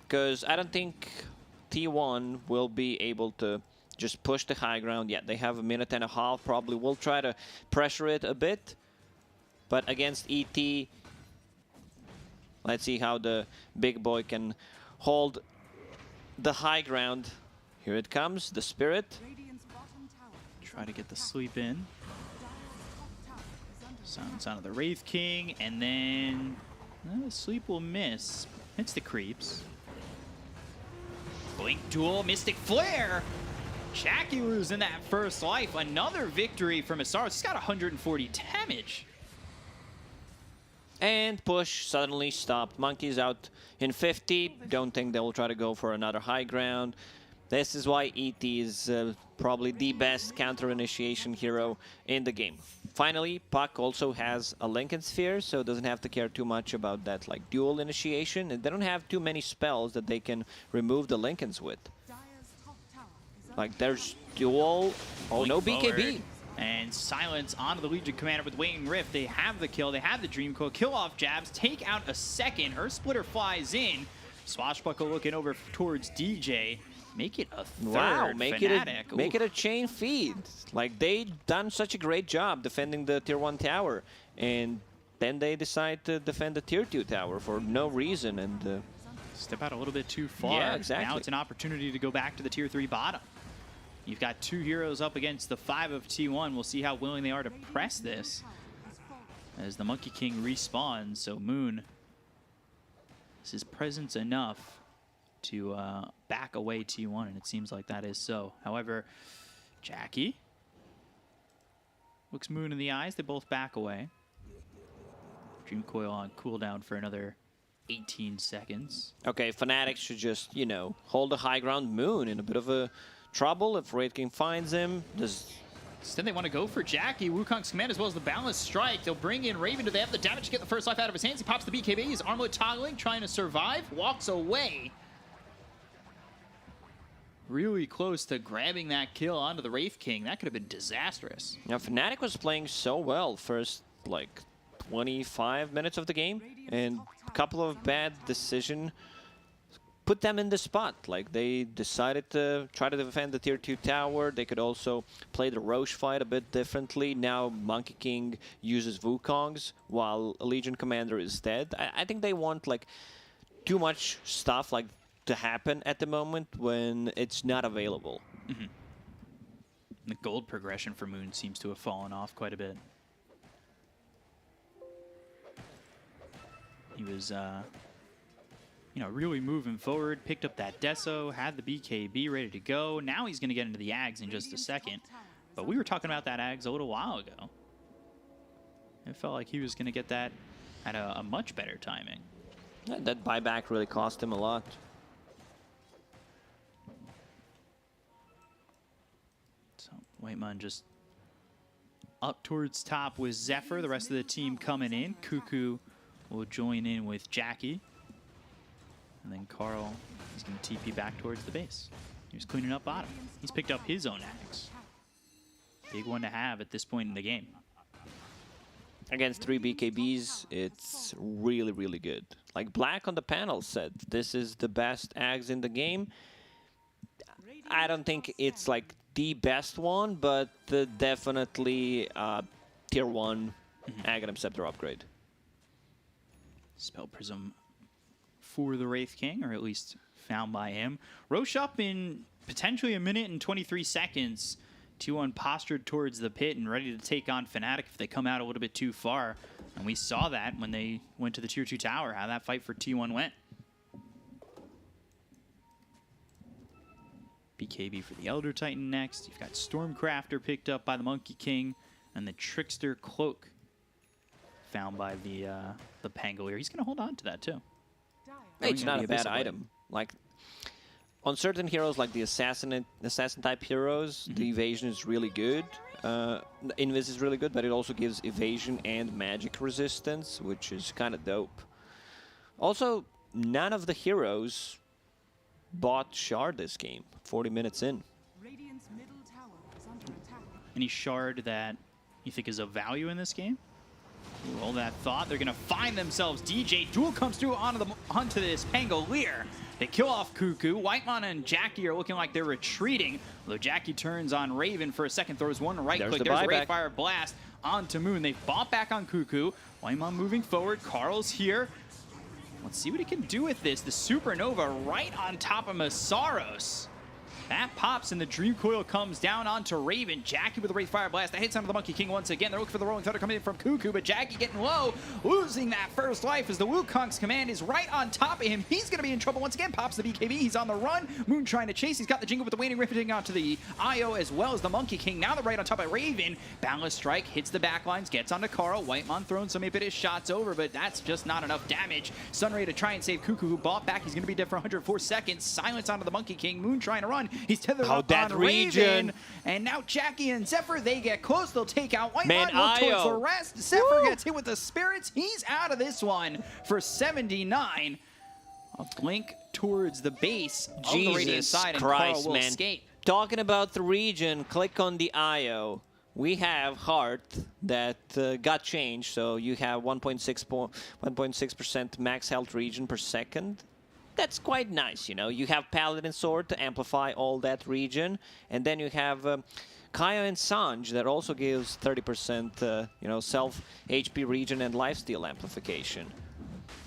Because I don't think T1 will be able to just push the high ground yet. They have a minute and a half. Probably will try to pressure it a bit. But against ET, let's see how the big boy can hold the high ground. Here it comes, the Spirit. Try to get the sleep in. Sounds out of the Wraith King, and then the sleep will miss. Hits the creeps. Blink duel, Mystic Flare. Jackie losing that first life. Another victory from Misaros. He's got 140 damage. And push suddenly stopped. Monkeys out in 50. Don't think they will try to go for another high ground. This is why ET is probably the best counter-initiation hero in the game. Finally, Puck also has a Lincoln Sphere, so doesn't have to care too much about that like dual initiation. And they don't have too many spells that they can remove the Lincolns with. Like there's dual. Oh, no BKB. And silence onto the Legion Commander with Waiting Rift. They have the kill. They have the Dream Coil. Kill off Jabs. Take out a second. Earth Splitter flies in. Swashbuckle looking over towards DJ. Make it a third. Wow, make Fnatic. it a chain feed. Like they done such a great job defending the Tier 1 tower. And then they decide to defend the Tier 2 tower for no reason. And step out a little bit too far. Yeah, exactly. Now it's an opportunity to go back to the Tier 3 bottom. You've got 2 heroes up against the 5 of T1. We'll see how willing they are to press this as the Monkey King respawns. So Moon, this is presence enough to back away T1, and it seems like that is so. However, Jackie looks Moon in the eyes. They both back away. Dream Coil on cooldown for another 18 seconds. Okay, Fnatic should just, you know, hold the high ground. Moon in a bit of a trouble if Wraith King finds him. Instead, they want to go for Jackie. Wukong's command as well as the Boundless Strike. They'll bring in Raven. Do they have the damage to get the first life out of his hands? He pops the BKB. His armlet toggling, trying to survive. Walks away. Really close to grabbing that kill onto the Wraith King. That could have been disastrous. Now, Fnatic was playing so well first, like, 25 minutes of the game, and a couple of bad decisions put them in the spot. Like, they decided to try to defend the tier 2 tower. They could also play the Roche fight a bit differently. Now Monkey King uses Wukong's while a Legion commander is dead. I think they want, like, too much stuff like to happen at the moment when it's not available. Mm-hmm. The gold progression for Moon seems to have fallen off quite a bit. He was, you know, really moving forward, picked up that Deso, had the BKB ready to go. Now he's going to get into the Ags in just a second. But we were talking about that Ags a little while ago. It felt like he was going to get that at a much better timing. Yeah, that buyback really cost him a lot. So Whitemon just up towards top with Zephyr. The rest of the team coming in. Cuckoo will join in with Jackie. And then Carl is going to TP back towards the base. He was cleaning up bottom. He's picked up his own axe. Big one to have at this point in the game. Against 3 BKBs, it's really, really good. Like Black on the panel said, this is the best axe in the game. I don't think it's like the best one, but definitely tier 1 Aghanim Scepter upgrade. Spell Prism for the Wraith King, or at least found by him. Roche up in potentially 1 minute and 23 seconds. 2-1 postured towards the pit and ready to take on Fnatic if they come out a little bit too far. And we saw that when they went to the tier 2 tower, how that fight for T1 went. BKB for the Elder Titan next. You've got Stormcrafter picked up by the Monkey King, and the Trickster Cloak found by the Pangolier. He's going to hold on to that too. Hey, it's not a bad item. Like on certain heroes, like the assassin type heroes, the evasion is really good. Invis is really good, but it also gives evasion and magic resistance, which is kind of dope. Also, none of the heroes bought Shard this game. 40 minutes in. Radiant's middle tower is under attack. Any Shard that you think is of value in this game? Ooh, all that thought. They're going to find themselves. DJ Duel comes through onto this Pangolier. They kill off Cuckoo. Whitemon and Jackie are looking like they're retreating. Although Jackie turns on Raven for a second, throws one right click. There's a Wraithfire Blast onto Moon. They bought back on Cuckoo. Whitemon moving forward. Carl's here. Let's see what he can do with this. The Supernova right on top of Masaros. That pops and the Dream Coil comes down onto Raven. Jackie with the Wraithfire Blast. That hits onto the Monkey King once again. They're looking for the Rolling Thunder coming in from Cuckoo, but Jackie getting low, losing that first life as the Wukong's command is right on top of him. He's going to be in trouble once again. Pops the BKB. He's on the run. Moon trying to chase. He's got the Jingle with the Waning Riveting onto the IO as well as the Monkey King. Now they're right on top of Raven. Boundless Strike hits the backlines, gets onto Carl. Whitemon throwing some impetus shots over, but that's just not enough damage. Sunray to try and save Cuckoo, who bought back. He's going to be dead for 104 seconds. Silence onto the Monkey King. Moon trying to run. He's tethered up on Raven. And now Jackie and Zephyr, they get close. They'll take out Whitemon. Look towards the rest. Zephyr gets hit with the spirits. He's out of this one for 79. A blink towards the base of the Radiant side, and Carl will escape. Talking about the region, click on the IO. We have Heart that got changed, so you have 1.6% max health region per second. That's quite nice, you know. You have Paladin Sword to amplify all that region, and then you have Kaya and Sanj that also gives 30%, you know, self HP region and lifesteal amplification.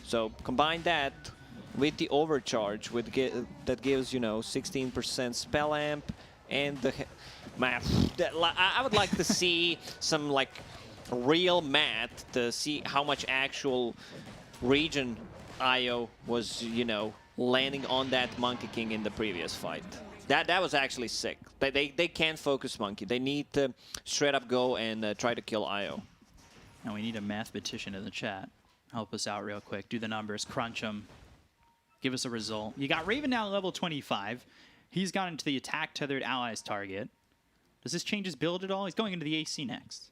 So combine that with the overcharge, that gives, you know, 16% spell amp, and the I would like to see some like real math to see how much actual region IO was, you know, landing on that Monkey King in the previous fight. That was actually sick. They can't focus Monkey. They need to straight up go and try to kill IO. Now we need a mathematician in the chat. help us out real quick. Do the numbers, crunch them, give us a result. You got Raven now level 25. He's gone into the attack tethered allies target. Does this change his build at all? He's going into the AC next.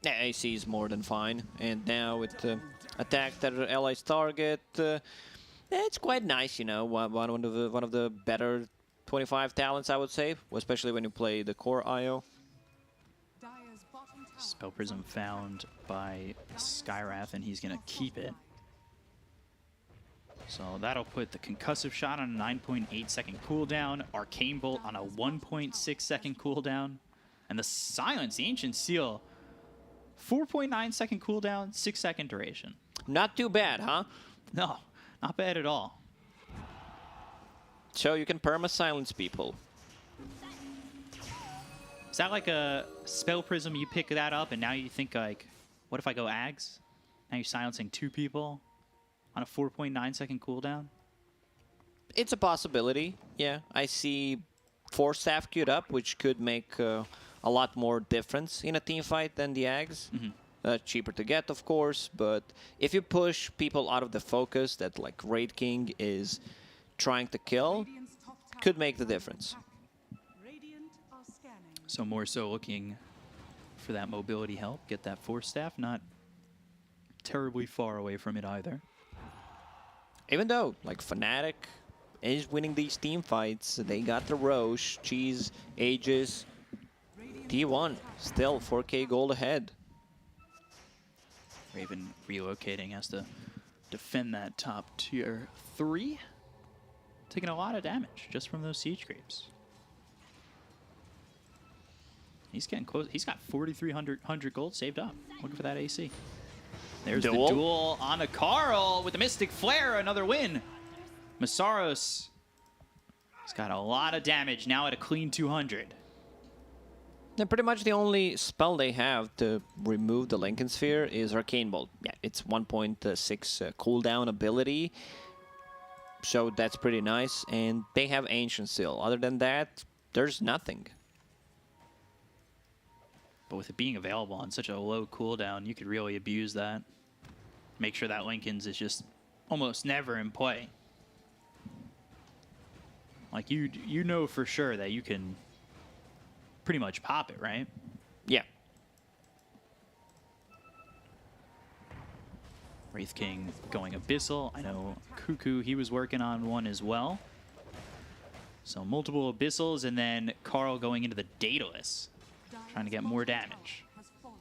Yeah, AC is more than fine. And now with the attack tethered allies target, it's quite nice, you know. One of the better 25 talents, I would say, especially when you play the core IO. Dire's bottom tower Spell Prism found by Skyrath, and he's going to keep it. So that'll put the concussive shot on a 9.8 second cooldown, Arcane Bolt on a 1.6 second cooldown, and the Silence, the Ancient Seal, 4.9 second cooldown, 6 second duration. Not too bad, huh? No, not bad at all. So you can perma-silence people. Is that like a Spell Prism, you pick that up, and now you think like, what if I go Ags? Now you're silencing 2 people on a 4.9 second cooldown? It's a possibility, yeah. I see 4 staff queued up, which could make a lot more difference in a team fight than the Ags. Cheaper to get, of course, but if you push people out of the focus that like Raid King is trying to kill, Radiant's top tower could make the difference. Radiant are scanning. So more so looking for that mobility help, get that 4 staff, not terribly far away from it either. Even though, like, Fnatic is winning these team fights, they got the Roche, Cheese, Aegis, T1, still 4K gold ahead. Raven relocating, has to defend that top tier 3. Taking a lot of damage just from those siege creeps. He's getting close. He's got 4,300 gold saved up. Looking for that AC. There's Duel. the duel on a Carl with the Mystic Flare. Another win. Masaros has got a lot of damage now at a clean 200. And pretty much the only spell they have to remove the Lincoln Sphere is Arcane Bolt. Yeah, it's 1.6 cooldown ability. So that's pretty nice. And they have Ancient Seal. Other than that, there's nothing. But with it being available on such a low cooldown, you could really abuse that. Make sure that Lincoln's is just almost never in play. Like, you know for sure that you can pretty much pop it, right? Yeah. Wraith King going Abyssal. I know Cuckoo, he was working on one as well. So multiple Abyssals, and then Carl going into the Daedalus, trying to get more damage. Has fallen.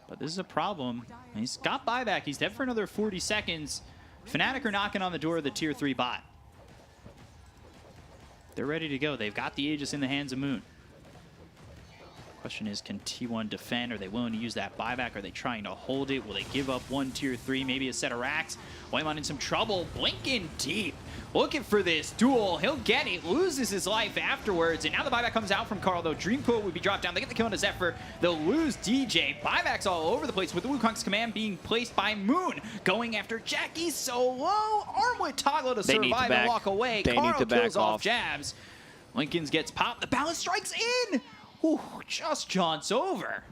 But this is a problem. He's got buyback. He's dead for another 40 seconds. Fnatic are knocking on the door of the tier 3 bot. They're ready to go. They've got the Aegis in the hands of Moon. Question is, can T1 defend? Are they willing to use that buyback? Are they trying to hold it? Will they give up one tier 3, maybe a set of racks? Waymon in some trouble, blinking deep. Looking for this duel. He'll get it, loses his life afterwards, and now the buyback comes out from Carl, though. Dream Pool would be dropped down. They get the kill on Zephyr. They'll lose DJ. Buybacks all over the place with the Wukong's command being placed by Moon. Going after Jackie solo. Armlet toggle to survive and walk away. Carl kills off jabs. Lincolns gets popped. The balance strikes in. Ooh, just jaunts over.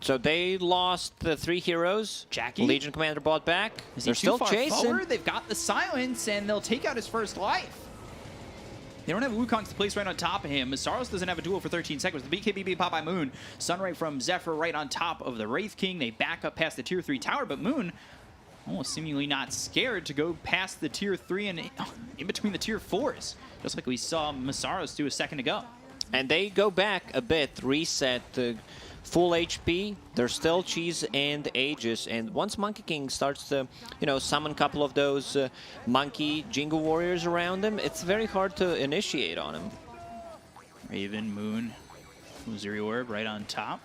So they lost the 3 heroes. Jackie? Legion Commander bought back. Is They're he too still far chasing. forward? They've got the silence, and they'll take out his first life. They don't have Wukong's to place right on top of him. Masaros doesn't have a duel for 13 seconds. The BKB being popped by Moon. Sunray from Zephyr right on top of the Wraith King. They back up past the tier 3 tower, but Moon almost seemingly not scared to go past the tier 3 and in between the tier 4s, just like we saw Masaros do a second ago. And they go back a bit, reset full HP. There's still Cheese and Aegis. And once Monkey King starts to, you know, summon a couple of those Monkey Jingle Warriors around him, it's very hard to initiate on him. Raven, Moon, Uzuri Orb right on top.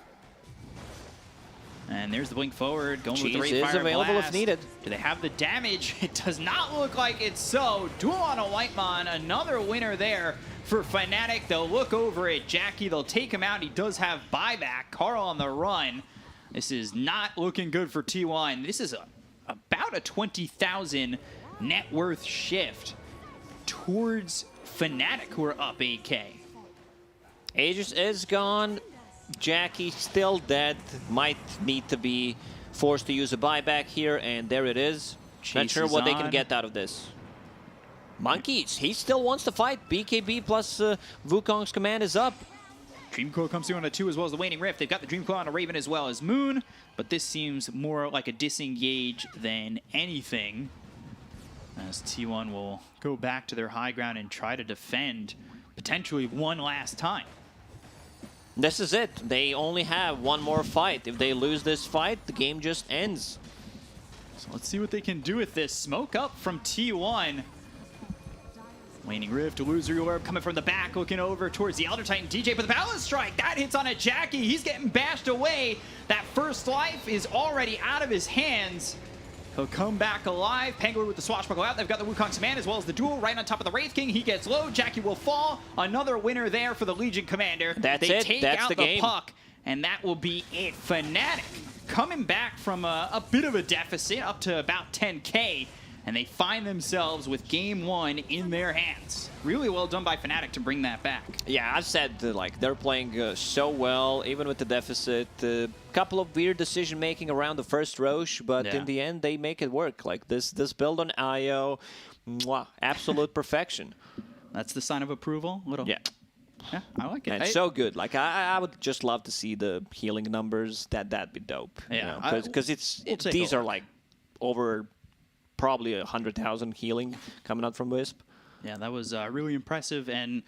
And there's the blink forward, going with the Ray Cheese is Fire available Blast. if needed. Do they have the damage? It does not look like it's so. Duel on a Whitemon, another winner there for Fnatic. They'll look over at Jackie. They'll take him out. He does have buyback. Carl on the run. This is not looking good for T1. This is about a 20,000 net worth shift towards Fnatic, who are up 8K. Aegis is gone. Jackie still dead. Might need to be forced to use a buyback here, and there it is. Not sure what they can get out of this. Monkeys, he still wants to fight. BKB plus Wukong's command is up. Dreamcoil comes through on a 2 as well as the Waning Rift. They've got the Dreamcoil on a Raven as well as Moon, but this seems more like a disengage than anything, as T1 will go back to their high ground and try to defend potentially one last time. This is it. They only have one more fight. If they lose this fight, the game just ends. So let's see what they can do with this. Smoke up from T1. Waning Rift, Illusory Orb coming from the back, looking over towards the Elder Titan DJ, but the Balance Strike, that hits on a Jackie. He's getting bashed away. That first life is already out of his hands. He'll come back alive. Pangolin with the Swashbuckle out. They've got the Wukong's command as well as the duel right on top of the Wraith King. He gets low. Jackie will fall. Another winner there for the Legion Commander. That's they it. take That's out the game. puck, and that will be it. Fnatic coming back from a bit of a deficit up to about 10K. And they find themselves with game 1 in their hands. Really well done by Fnatic to bring that back. Yeah, I've said like they're playing so well, even with the deficit. A couple of weird decision making around the first Roche, but in the end they make it work. Like this build on IO, mwah, absolute perfection. That's the sign of approval. Yeah, I like it. And so good. Like I would just love to see the healing numbers. That'd be dope. Yeah, because these are like over probably 100,000 healing coming out from Wisp. Yeah, that was really impressive, and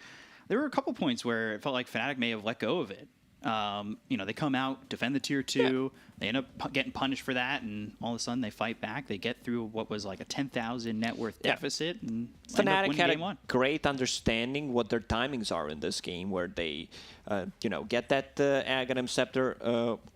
there were a couple points where it felt like Fnatic may have let go of it. You know, they come out, defend the tier 2, they end up getting punished for that, and all of a sudden they fight back. They get through what was like a 10,000 net worth deficit, and Fnatic had game a 1. great understanding what their timings are in this game, where they, you know, get that Aghanim Scepter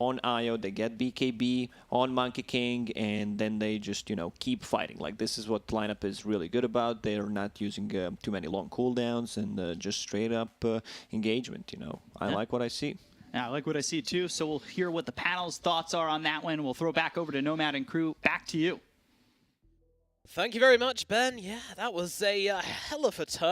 on Io, they get BKB on Monkey King, and then they just, you know, keep fighting. Like, this is what the lineup is really good about. They're not using too many long cooldowns and just straight up engagement, you know. I like what I see. Yeah, I like what I see too, so we'll hear what the panel's thoughts are on that one. We'll throw back over to Nomad and crew. Back to you. Thank you very much, Ben. Yeah, that was a hell of a turn.